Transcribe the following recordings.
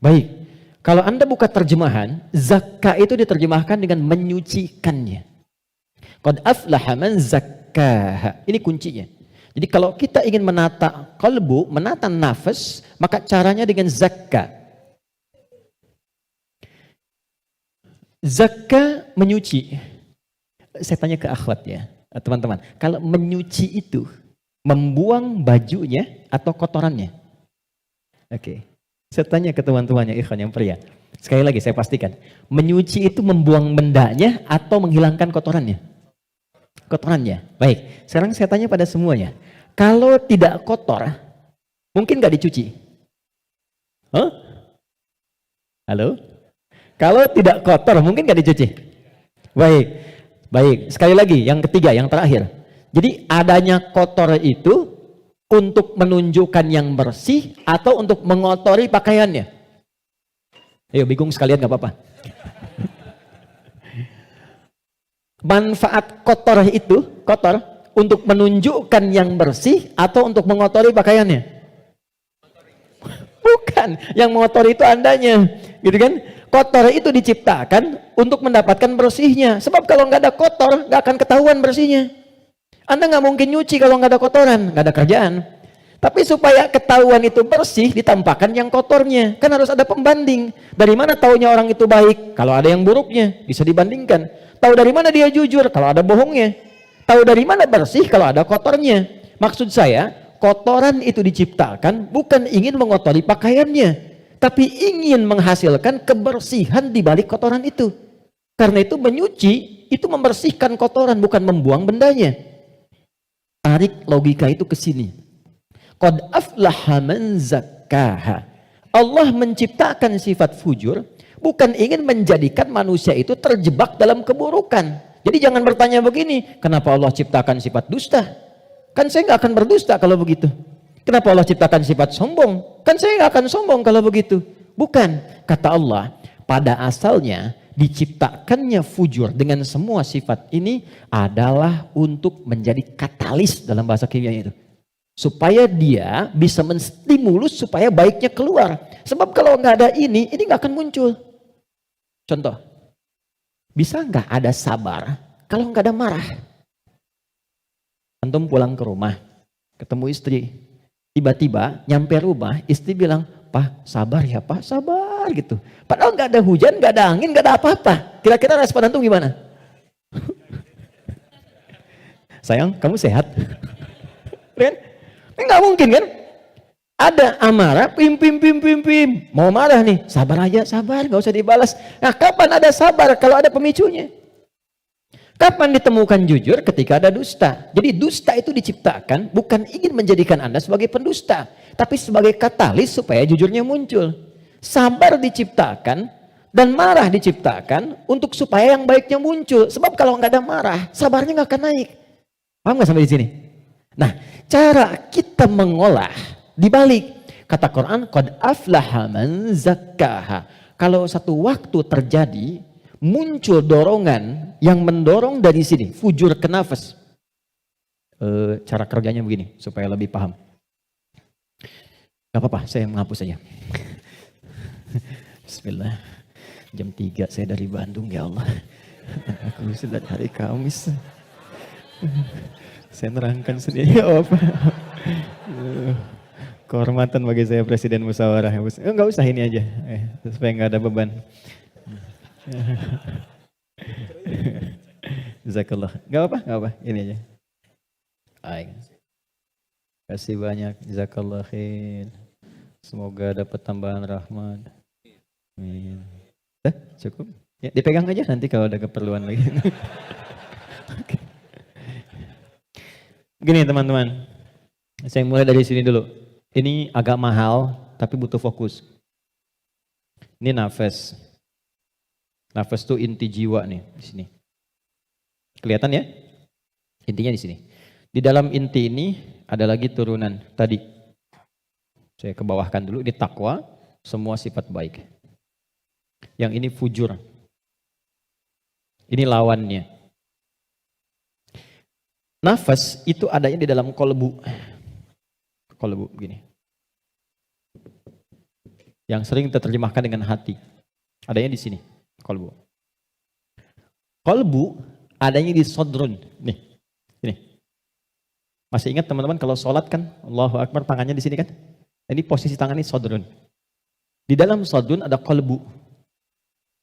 Baik, kalau Anda buka terjemahan, zakka itu diterjemahkan dengan menyucikannya. Qad aflaha man zakkaha. Ini kuncinya. Jadi kalau kita ingin menata kalbu, menata nafas, maka caranya dengan zakka. Zakka menyuci. Saya tanya ke akhwat ya, teman-teman. Kalau menyuci itu, membuang bajunya atau kotorannya? Oke. Saya tanya ke teman-temannya ikhwan yang pria. Sekali lagi saya pastikan. Menyuci itu membuang bendanya atau menghilangkan kotorannya? Kotorannya. Baik. Sekarang saya tanya pada semuanya. Kalau tidak kotor, mungkin nggak dicuci? Huh? Halo? Kalau tidak kotor, mungkin nggak dicuci? Baik. Baik. Sekali lagi, yang ketiga, yang terakhir. Jadi adanya kotor itu untuk menunjukkan yang bersih atau untuk mengotori pakaiannya? Ayo bingung sekalian nggak apa-apa. Manfaat kotor itu, kotor, untuk menunjukkan yang bersih atau untuk mengotori pakaiannya? Bukan, yang mengotori itu andanya, gitu kan? Kotor itu diciptakan untuk mendapatkan bersihnya. Sebab kalau nggak ada kotor, nggak akan ketahuan bersihnya. Anda nggak mungkin nyuci kalau nggak ada kotoran, nggak ada kerjaan. Tapi supaya ketahuan itu bersih, ditampakkan yang kotornya. Kan harus ada pembanding. Dari mana taunya orang itu baik? Kalau ada yang buruknya, bisa dibandingkan. Tahu dari mana dia jujur? Kalau ada bohongnya. Tahu dari mana bersih? Kalau ada kotornya. Maksud saya, kotoran itu diciptakan bukan ingin mengotori pakaiannya, tapi ingin menghasilkan kebersihan di balik kotoran itu. Karena itu menyuci, itu membersihkan kotoran, bukan membuang bendanya. Tarik logika itu ke sini. Qad aflaha man zakkaha. Allah menciptakan sifat fujur bukan ingin menjadikan manusia itu terjebak dalam keburukan. Jadi jangan bertanya begini, kenapa Allah ciptakan sifat dusta? Kan saya nggak akan berdusta kalau begitu. Kenapa Allah ciptakan sifat sombong? Kan saya nggak akan sombong kalau begitu. Bukan, kata Allah, pada asalnya diciptakannya fujur dengan semua sifat ini adalah untuk menjadi katalis dalam bahasa kimianya itu. Supaya dia bisa menstimulus supaya baiknya keluar. Sebab kalau nggak ada ini nggak akan muncul. Contoh, bisa nggak ada sabar kalau nggak ada marah? Antum pulang ke rumah, ketemu istri, tiba-tiba nyampe rumah, istri bilang, "Pak, sabar ya Pak, sabar," gitu. Padahal nggak ada hujan, nggak ada angin, nggak ada apa-apa. Kira-kira respon antum gimana? Sayang, kamu sehat? Kan? Nggak mungkin kan? Ada amarah, pim. Mau marah nih, sabar aja, sabar, nggak usah dibalas. Nah, kapan ada sabar kalau ada pemicunya? Kapan ditemukan jujur? Ketika ada dusta. Jadi dusta itu diciptakan bukan ingin menjadikan Anda sebagai pendusta, tapi sebagai katalis supaya jujurnya muncul. Sabar diciptakan dan marah diciptakan untuk supaya yang baiknya muncul. Sebab kalau nggak ada marah, sabarnya nggak akan naik. Paham nggak sampai di sini? Nah, cara kita mengolah dibalik. Kata Quran, qad aflaha man zakkaha. Kalau satu waktu terjadi, muncul dorongan yang mendorong dari sini, fujur ke nafas. Cara kerjanya begini, supaya lebih paham. Gak apa-apa, saya menghapus saja. Bismillah. Jam 3 saya dari Bandung, ya Allah. Aku sudah hari Kamis. Saya nerangkan sendiri. Kehormatan bagi saya Presiden Musyawarah. Enggak usah ini aja, supaya nggak ada beban. Jazakallah. Nggak apa, ini aja. Kasih banyak, jazakallah khair. Semoga dapat tambahan rahmat. Amin. Cukup? Ya, dipegang aja nanti kalau ada keperluan lagi. Okay. Gini teman-teman, saya mulai dari sini dulu. Ini agak mahal, tapi butuh fokus. Ini nafas. Nafas itu inti jiwa nih di sini. Kelihatan ya? Intinya di sini. Di dalam inti ini ada lagi turunan tadi. Saya kebawahkan dulu. Ini takwa, semua sifat baik. Yang ini fujur. Ini lawannya. Nafas itu adanya di dalam kolbu. Kolbu begini. yang sering terjemahkan dengan hati. Adanya di sini, qalbu. Qalbu adanya di sodrun. Nih, ini. Masih ingat teman-teman kalau sholat kan, Allahu Akbar tangannya di sini kan? Ini posisi tangan ini sodrun. Di dalam sodrun ada qalbu.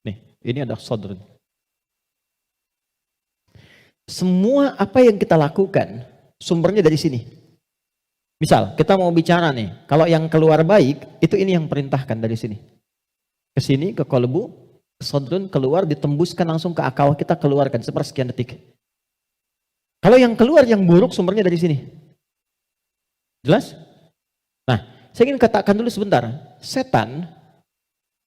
Nih, ini ada sodrun. Semua apa yang kita lakukan, sumbernya dari sini. Misal, kita mau bicara nih, kalau yang keluar baik, itu ini yang perintahkan dari sini. Ke sini, ke qalbu, ke sodrun, keluar, ditembuskan langsung ke akal kita, keluarkan sepersekian detik. Kalau yang keluar yang buruk, sumbernya dari sini. Jelas? Nah, saya ingin katakan dulu sebentar. Setan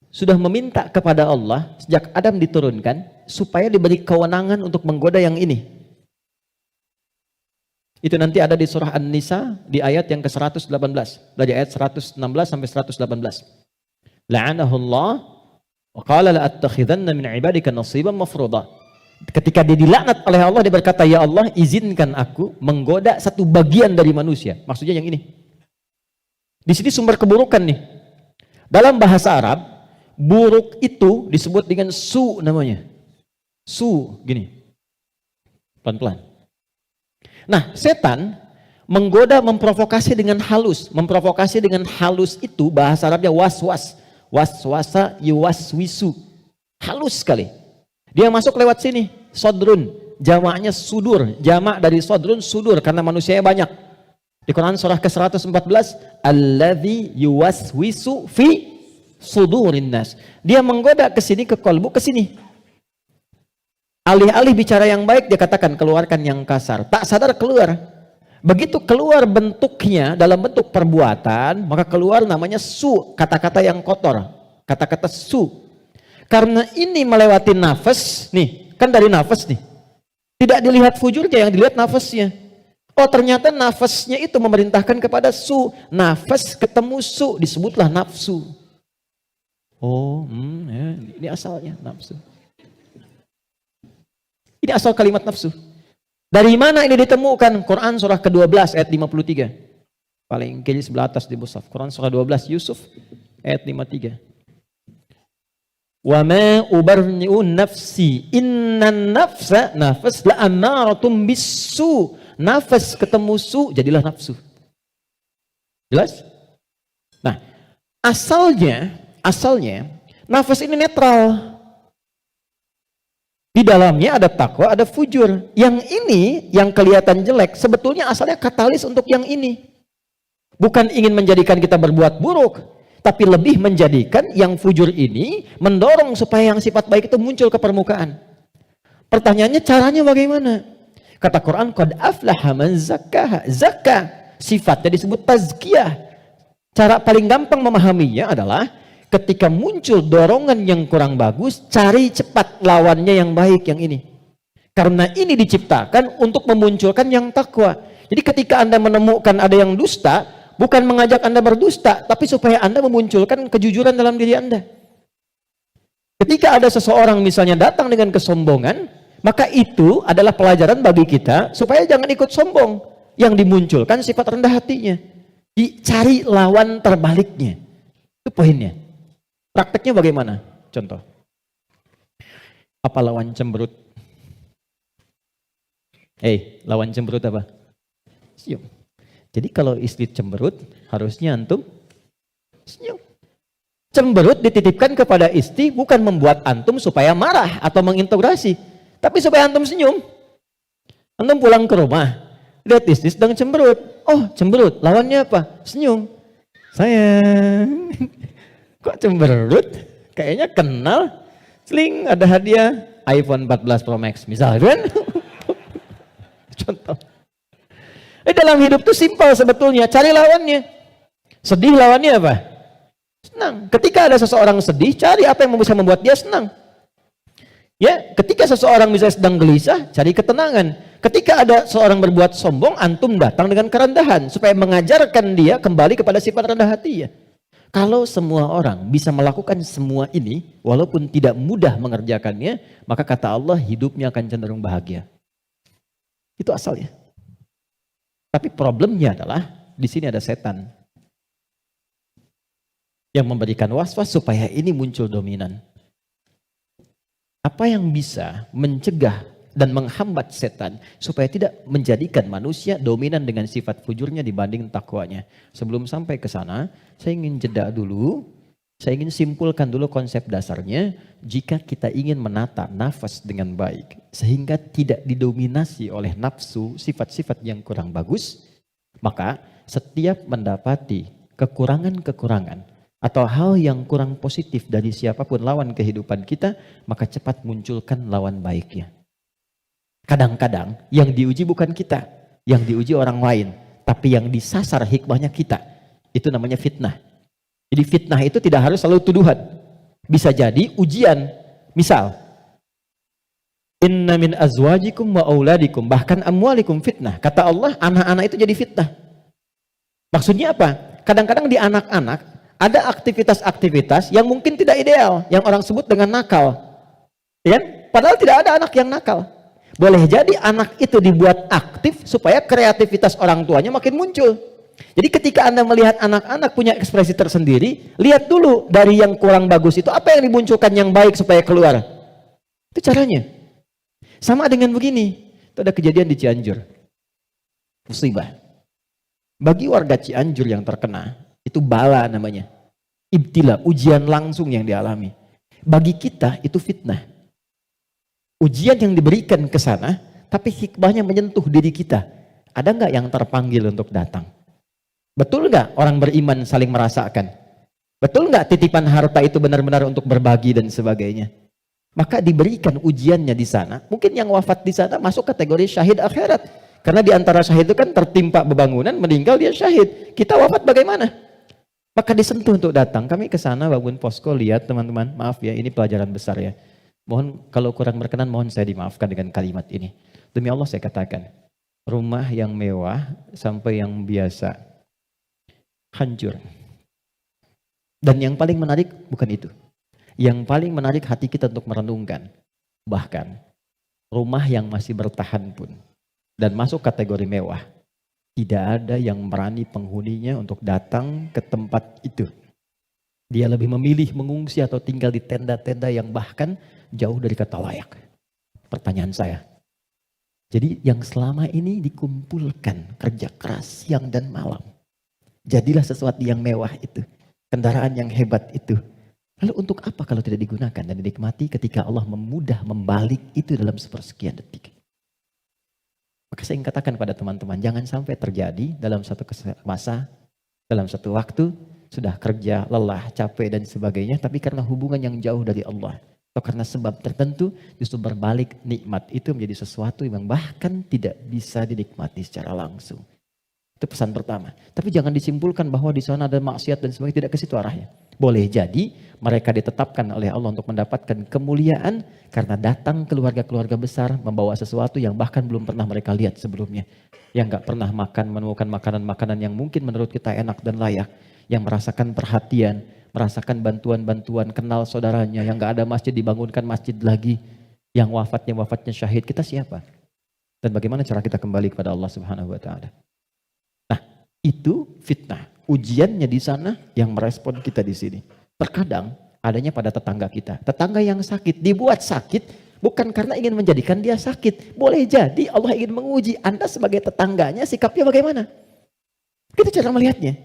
sudah meminta kepada Allah sejak Adam diturunkan supaya diberi kewenangan untuk menggoda yang ini. Itu nanti ada di surah An-Nisa di ayat yang ke-118. Dari ayat 116 sampai 118. La'anahullah wa qala la'attakhidanna min ibadika nasiban mafruḍa. Ketika dia dilaknat oleh Allah, dia berkata, ya Allah, izinkan aku menggoda satu bagian dari manusia. Maksudnya yang ini. Di sini sumber keburukan nih. Dalam bahasa Arab, buruk itu disebut dengan su namanya. Su, gini. Pelan-pelan. Nah, setan menggoda, memprovokasi dengan halus. Memprovokasi dengan halus itu bahasa Arabnya waswas. Waswasa yuwaswisu. Halus sekali. Dia masuk lewat sini, sodrun. Jamaknya sudur. Jamak dari sodrun, sudur. Karena manusianya banyak. Di Quran surah ke-114, alladzi yuwaswisu fi sudurin nas. Dia menggoda ke sini, ke qalbu, ke sini. Alih-alih bicara yang baik, dia katakan keluarkan yang kasar. Tak sadar keluar. Begitu keluar bentuknya dalam bentuk perbuatan, maka keluar namanya su, kata-kata yang kotor. Kata-kata su. Karena ini melewati nafas, nih, kan dari nafas nih. Tidak dilihat fujurnya, yang dilihat nafasnya. Oh, ternyata nafasnya itu memerintahkan kepada su. Nafas ketemu su, disebutlah nafsu. Oh, ya, ini asalnya nafsu. Ini asal kalimat nafsu. Dari mana ini ditemukan? Quran surah ke-12 ayat 53. Paling kiri sebelah atas di mushaf. Quran surah 12 Yusuf ayat 53. Wa ma ubarni'u nafsi innan nafsa nafas la'amaratum bisu. Nafas ketemu su jadilah nafsu. Jelas? Nah, asalnya nafas ini netral. Di dalamnya ada takwa, ada fujur. Yang ini yang kelihatan jelek sebetulnya asalnya katalis untuk yang ini. Bukan ingin menjadikan kita berbuat buruk, tapi lebih menjadikan yang fujur ini mendorong supaya yang sifat baik itu muncul ke permukaan. Pertanyaannya caranya bagaimana? Kata Quran, qad aflaha man zakkaha. Zakka sifatnya disebut tazkiyah. Cara paling gampang memahaminya adalah ketika muncul dorongan yang kurang bagus, cari cepat lawannya yang baik, yang ini. Karena ini diciptakan untuk memunculkan yang takwa. Jadi ketika Anda menemukan ada yang dusta, bukan mengajak Anda berdusta, tapi supaya Anda memunculkan kejujuran dalam diri Anda. Ketika ada seseorang misalnya datang dengan kesombongan, maka itu adalah pelajaran bagi kita supaya jangan ikut sombong. Yang dimunculkan sifat rendah hatinya. Dicari lawan terbaliknya. Itu poinnya. Prakteknya bagaimana? Contoh. Apa lawan cemberut? Lawan cemberut apa? Senyum. Jadi kalau istri cemberut, harusnya antum senyum. Cemberut dititipkan kepada istri bukan membuat antum supaya marah atau mengintegrasi, tapi supaya antum senyum. Antum pulang ke rumah, lihat istri sedang cemberut. Oh, cemberut, lawannya apa? Senyum. Sayang, kok cemberut? Kayaknya kenal. Sling, ada hadiah iPhone 14 Pro Max misalnya kan? Contoh. Dalam hidup itu simpel sebetulnya, cari lawannya. Sedih lawannya apa? Senang. Ketika ada seseorang sedih, cari apa yang bisa membuat dia senang. Ya, ketika seseorang misalnya sedang gelisah, cari ketenangan. Ketika ada seorang berbuat sombong, antum datang dengan kerendahan supaya mengajarkan dia kembali kepada sifat rendah hati ya. Kalau semua orang bisa melakukan semua ini, walaupun tidak mudah mengerjakannya, maka kata Allah hidupnya akan cenderung bahagia. Itu asalnya. Tapi problemnya adalah di sini ada setan. yang memberikan was-was supaya ini muncul dominan. Apa yang bisa mencegah dan menghambat setan supaya tidak menjadikan manusia dominan dengan sifat fujurnya dibanding takwanya? Sebelum sampai ke sana, saya ingin jeda dulu. Saya ingin simpulkan dulu konsep dasarnya. Jika kita ingin menata nafas dengan baik, sehingga tidak didominasi oleh nafsu, sifat-sifat yang kurang bagus, maka setiap mendapati kekurangan-kekurangan atau hal yang kurang positif dari siapapun lawan kehidupan kita, maka cepat munculkan lawan baiknya. Kadang-kadang yang diuji bukan kita, yang diuji orang lain, tapi yang disasar hikmahnya kita. Itu namanya fitnah. Jadi fitnah itu tidak harus selalu tuduhan. Bisa jadi ujian. Misal, inna min azwajikum wa auladikum, bahkan amwalikum fitnah. Kata Allah, anak-anak itu jadi fitnah. Maksudnya apa? Kadang-kadang di anak-anak ada aktivitas-aktivitas yang mungkin tidak ideal, yang orang sebut dengan nakal. Ya? Padahal tidak ada anak yang nakal. Boleh jadi anak itu dibuat aktif supaya kreativitas orang tuanya makin muncul. Jadi ketika Anda melihat anak-anak punya ekspresi tersendiri, lihat dulu dari yang kurang bagus itu apa yang dimunculkan yang baik supaya keluar. Itu caranya. Sama dengan begini, itu ada kejadian di Cianjur. Musibah. Bagi warga Cianjur yang terkena, itu bala namanya. Ibtila, ujian langsung yang dialami. Bagi kita itu fitnah. Ujian yang diberikan ke sana, tapi hikmahnya menyentuh diri kita. Ada nggak yang terpanggil untuk datang? Betul nggak orang beriman saling merasakan? Betul nggak titipan harta itu benar-benar untuk berbagi dan sebagainya? Maka diberikan ujiannya di sana. Mungkin yang wafat di sana masuk kategori syahid akhirat. Karena di antara syahid itu kan tertimpa bebangunan, meninggal dia syahid. Kita wafat bagaimana? Maka disentuh untuk datang. Kami ke sana bangun posko, lihat teman-teman, maaf ya, ini pelajaran besar ya. Mohon kalau kurang berkenan, mohon saya dimaafkan dengan kalimat ini. Demi Allah saya katakan, rumah yang mewah sampai yang biasa hancur. Dan yang paling menarik bukan itu. Yang paling menarik hati kita untuk merenungkan. Bahkan rumah yang masih bertahan pun dan masuk kategori mewah, tidak ada yang berani penghuninya untuk datang ke tempat itu. Dia lebih memilih mengungsi atau tinggal di tenda-tenda yang bahkan jauh dari kata layak. Pertanyaan saya, jadi yang selama ini dikumpulkan kerja keras siang dan malam, jadilah sesuatu yang mewah itu, kendaraan yang hebat itu, lalu untuk apa kalau tidak digunakan dan dinikmati ketika Allah memudah membalik itu dalam sepersekian detik? Maka saya ingin katakan pada teman-teman, jangan sampai terjadi dalam satu masa, dalam satu waktu, sudah kerja, lelah, capek dan sebagainya, tapi karena hubungan yang jauh dari Allah, atau karena sebab tertentu, justru berbalik nikmat itu menjadi sesuatu yang bahkan tidak bisa dinikmati secara langsung. Itu pesan pertama. Tapi jangan disimpulkan bahwa di sana ada maksiat dan sebagainya, tidak ke situ arahnya. Boleh jadi mereka ditetapkan oleh Allah untuk mendapatkan kemuliaan karena datang keluarga-keluarga besar membawa sesuatu yang bahkan belum pernah mereka lihat sebelumnya. Yang gak pernah makan, menemukan makanan-makanan yang mungkin menurut kita enak dan layak. Yang merasakan perhatian, merasakan bantuan-bantuan, kenal saudaranya. Yang gak ada masjid, dibangunkan masjid lagi. Yang wafatnya syahid, kita siapa? Dan bagaimana cara kita kembali kepada Allah Subhanahu wa Ta'ala? Nah, itu fitnah. Ujiannya di sana yang merespon kita di sini. Terkadang adanya pada tetangga kita. Tetangga yang sakit dibuat sakit bukan karena ingin menjadikan dia sakit. Boleh jadi Allah ingin menguji Anda sebagai tetangganya, sikapnya bagaimana. Itu cara melihatnya.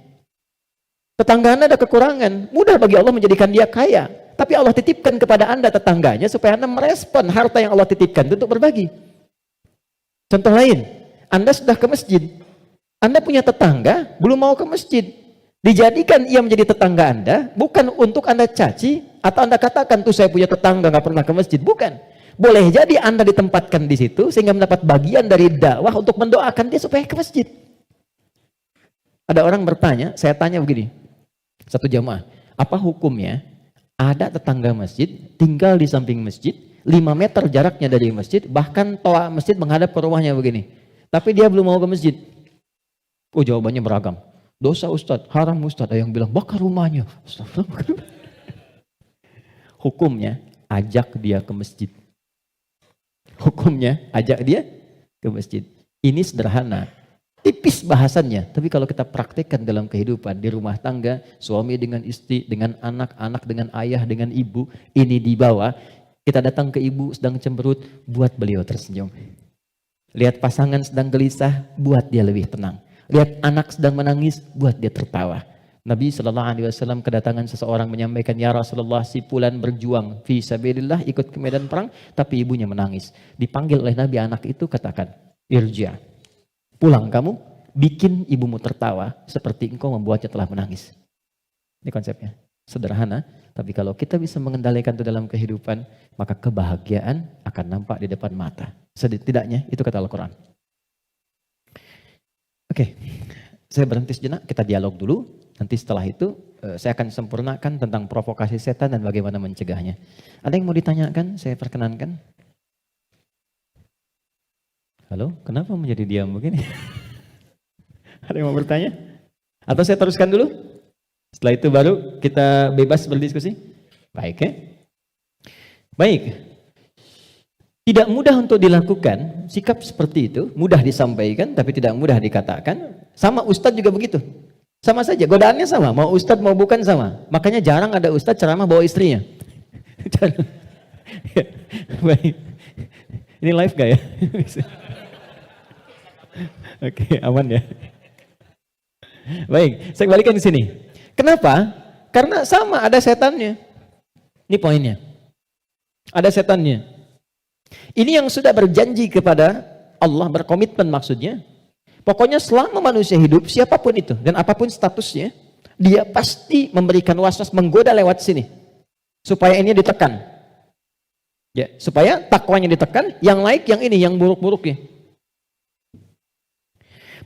Tetangga Anda ada kekurangan, mudah bagi Allah menjadikan dia kaya. Tapi Allah titipkan kepada Anda tetangganya supaya Anda merespon harta yang Allah titipkan untuk berbagi. Contoh lain, Anda sudah ke masjid. Anda punya tetangga, belum mau ke masjid. Dijadikan ia menjadi tetangga Anda, bukan untuk Anda caci, atau Anda katakan, tuh saya punya tetangga gak pernah ke masjid. Bukan. Boleh jadi Anda ditempatkan di situ, sehingga mendapat bagian dari dakwah untuk mendoakan dia supaya ke masjid. Ada orang bertanya, saya tanya begini, satu jamaah, apa hukumnya ada tetangga masjid, tinggal di samping masjid, 5 meter jaraknya dari masjid, bahkan toa masjid menghadap ke rumahnya begini. Tapi dia belum mau ke masjid. Oh, jawabannya beragam. Dosa Ustadz, haram Ustadz. Ada yang bilang bakar rumahnya. Hukumnya ajak dia ke masjid. Hukumnya ajak dia ke masjid. Ini sederhana. Tipis bahasannya, tapi kalau kita praktekkan dalam kehidupan di rumah tangga, suami dengan istri, dengan anak, anak dengan ayah, dengan ibu, ini dibawa, kita datang ke ibu sedang cemberut, buat beliau tersenyum. Lihat pasangan sedang gelisah, buat dia lebih tenang. Lihat anak sedang menangis, buat dia tertawa. Nabi SAW kedatangan seseorang menyampaikan, ya Rasulullah, si fulan berjuang fi sabilillah, ikut ke medan perang, tapi ibunya menangis. Dipanggil oleh Nabi anak itu, katakan, irja, pulang kamu, bikin ibumu tertawa seperti engkau membuatnya telah menangis. Ini konsepnya. Sederhana, tapi kalau kita bisa mengendalikan itu dalam kehidupan, maka kebahagiaan akan nampak di depan mata. Setidaknya itu kata Al-Quran. Oke, saya berhenti sejenak, kita dialog dulu. Nanti setelah itu saya akan sempurnakan tentang provokasi setan dan bagaimana mencegahnya. Ada yang mau ditanyakan? Saya perkenankan. Halo, kenapa menjadi diam begini? Ada yang mau bertanya? Atau saya teruskan dulu? Setelah itu baru kita bebas berdiskusi? Baik ya? Baik. Tidak mudah untuk dilakukan, sikap seperti itu, mudah disampaikan tapi tidak mudah dikatakan. Sama ustadz juga begitu. Sama saja, godaannya sama, mau ustadz mau bukan sama. Makanya jarang ada ustadz ceramah bawa istrinya. Baik. Ini live gak ya? Oke, aman ya. Baik, saya kembalikan di sini. Kenapa? Karena sama, ada setannya. Ini poinnya. Ada setannya. Ini yang sudah berjanji kepada Allah, berkomitmen maksudnya. Pokoknya selama manusia hidup, siapapun itu dan apapun statusnya, dia pasti memberikan waswas, menggoda lewat sini. Supaya ini ditekan. Ya, supaya takwanya ditekan, yang naik yang ini, yang buruk-buruknya.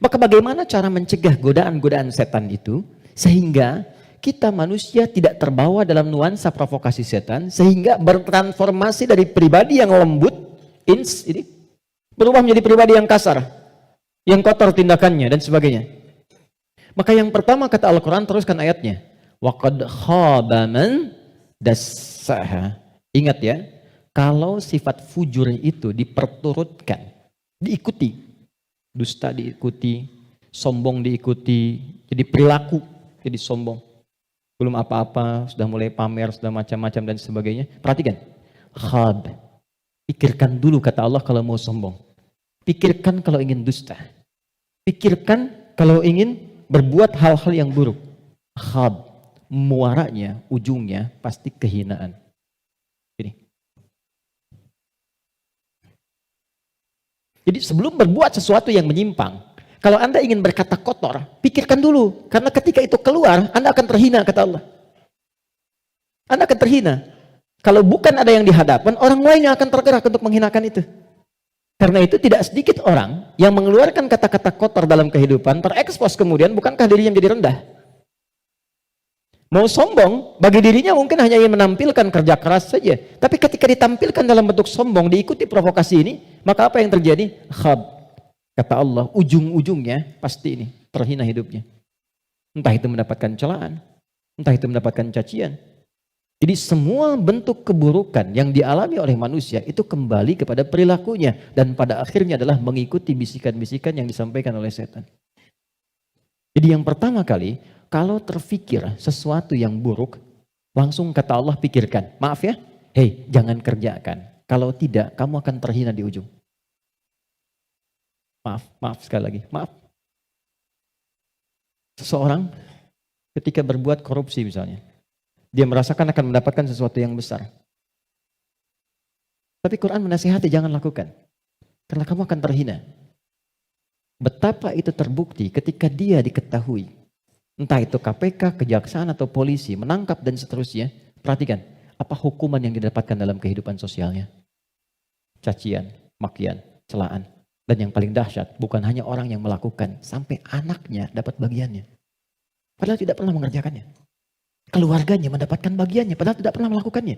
Maka bagaimana cara mencegah godaan-godaan setan itu sehingga kita manusia tidak terbawa dalam nuansa provokasi setan, sehingga bertransformasi dari pribadi yang lembut ini berubah menjadi pribadi yang kasar, yang kotor tindakannya dan sebagainya. Maka yang pertama kata Al-Quran, teruskan ayatnya, waqad khaba man dassaha. Ingat ya, kalau sifat fujur itu diperturutkan, diikuti, dusta diikuti, sombong diikuti, jadi perilaku, jadi sombong. Belum apa-apa, sudah mulai pamer, sudah macam-macam dan sebagainya. Perhatikan, khab. Pikirkan dulu kata Allah kalau mau sombong. Pikirkan kalau ingin dusta. Pikirkan kalau ingin berbuat hal-hal yang buruk. Khab. Muaranya, ujungnya pasti kehinaan. Ini. Jadi sebelum berbuat sesuatu yang menyimpang, kalau Anda ingin berkata kotor, pikirkan dulu. Karena ketika itu keluar, Anda akan terhina, kata Allah. Anda akan terhina. Kalau bukan ada yang di hadapan, orang lain yang akan tergerak untuk menghinakan itu. Karena itu tidak sedikit orang yang mengeluarkan kata-kata kotor dalam kehidupan, terekspos kemudian, bukankah dirinya menjadi rendah? Mau sombong, bagi dirinya mungkin hanya ingin menampilkan kerja keras saja. Tapi ketika ditampilkan dalam bentuk sombong, diikuti provokasi ini, maka apa yang terjadi? Khab. Kata Allah, ujung-ujungnya pasti ini, terhina hidupnya. Entah itu mendapatkan celaan, entah itu mendapatkan cacian. Jadi semua bentuk keburukan yang dialami oleh manusia itu kembali kepada perilakunya. Dan pada akhirnya adalah mengikuti bisikan-bisikan yang disampaikan oleh setan. Jadi yang pertama kali, kalau terfikir sesuatu yang buruk, langsung kata Allah pikirkan, maaf ya, hei jangan kerjakan. Kalau tidak, kamu akan terhina di ujung. Maaf sekali lagi, maaf. Seseorang ketika berbuat korupsi misalnya, dia merasakan akan mendapatkan sesuatu yang besar. Tapi Quran menasihati jangan lakukan. Karena kamu akan terhina. Betapa itu terbukti ketika dia diketahui. Entah itu KPK, kejaksaan atau polisi, menangkap dan seterusnya. Perhatikan, apa hukuman yang didapatkan dalam kehidupan sosialnya. Cacian, makian, celaan. Dan yang paling dahsyat, bukan hanya orang yang melakukan, sampai anaknya dapat bagiannya. Padahal tidak pernah mengerjakannya. Keluarganya mendapatkan bagiannya, padahal tidak pernah melakukannya.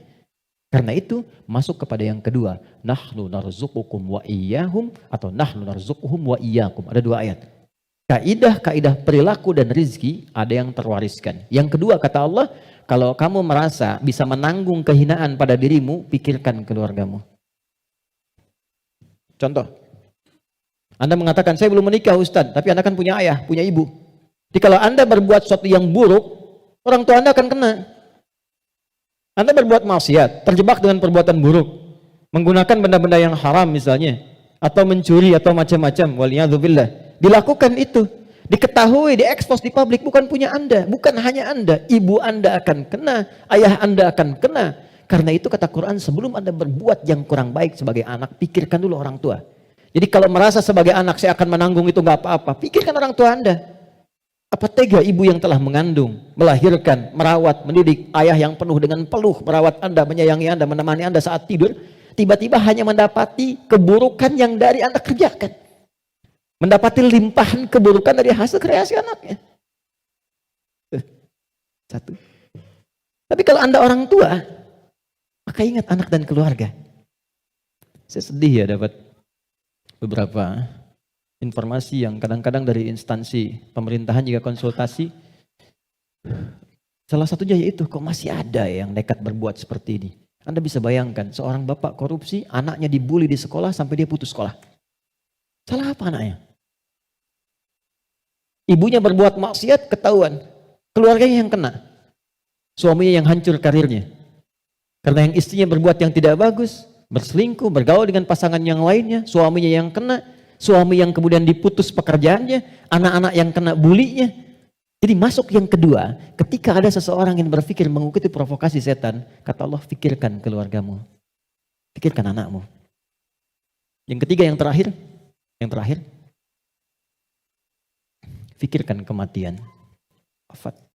Karena itu masuk kepada yang kedua, nahnu narzuqukum wa iyyahum atau nahnu narzuquhum wa iyyakum. Ada dua ayat. Kaidah perilaku dan rizki ada yang terwariskan. Yang kedua kata Allah, kalau kamu merasa bisa menanggung kehinaan pada dirimu, pikirkan keluargamu. Contoh, Anda mengatakan, saya belum menikah Ustaz, tapi Anda kan punya ayah, punya ibu. Jadi kalau Anda berbuat sesuatu yang buruk, orang tua Anda akan kena. Anda berbuat maksiat, terjebak dengan perbuatan buruk, menggunakan benda-benda yang haram misalnya, atau mencuri atau macam-macam, waliyadzubillah. Dilakukan itu, diketahui, diekspos di publik, bukan punya Anda, bukan hanya Anda, ibu Anda akan kena, ayah Anda akan kena. Karena itu kata Quran, sebelum Anda berbuat yang kurang baik sebagai anak, pikirkan dulu orang tua. Jadi kalau merasa sebagai anak saya akan menanggung itu nggak apa-apa, pikirkan orang tua Anda. Apa tega ibu yang telah mengandung, melahirkan, merawat, mendidik, ayah yang penuh dengan peluh, merawat Anda, menyayangi Anda, menemani Anda saat tidur, tiba-tiba hanya mendapati keburukan yang dari Anda kerjakan. Mendapati limpahan keburukan dari hasil kreasi anaknya. Satu. Tapi kalau Anda orang tua, maka ingat anak dan keluarga. Saya sedih ya dapat beberapa informasi yang kadang-kadang dari instansi pemerintahan juga konsultasi. Salah satunya yaitu kok masih ada yang nekat berbuat seperti ini. Anda bisa bayangkan seorang bapak korupsi, anaknya dibully di sekolah sampai dia putus sekolah. Salah apa anaknya? Ibunya berbuat maksiat, ketahuan. Keluarganya yang kena. Suaminya yang hancur karirnya. Karena yang istrinya berbuat yang tidak bagus, berselingkuh, bergaul dengan pasangan yang lainnya, suaminya yang kena, suami yang kemudian diputus pekerjaannya, anak-anak yang kena bulinya. Jadi masuk yang kedua, ketika ada seseorang yang berpikir mengikuti provokasi setan, kata Allah, pikirkan keluargamu, pikirkan anakmu. Yang ketiga, yang terakhir, pikirkan kematian, wafat.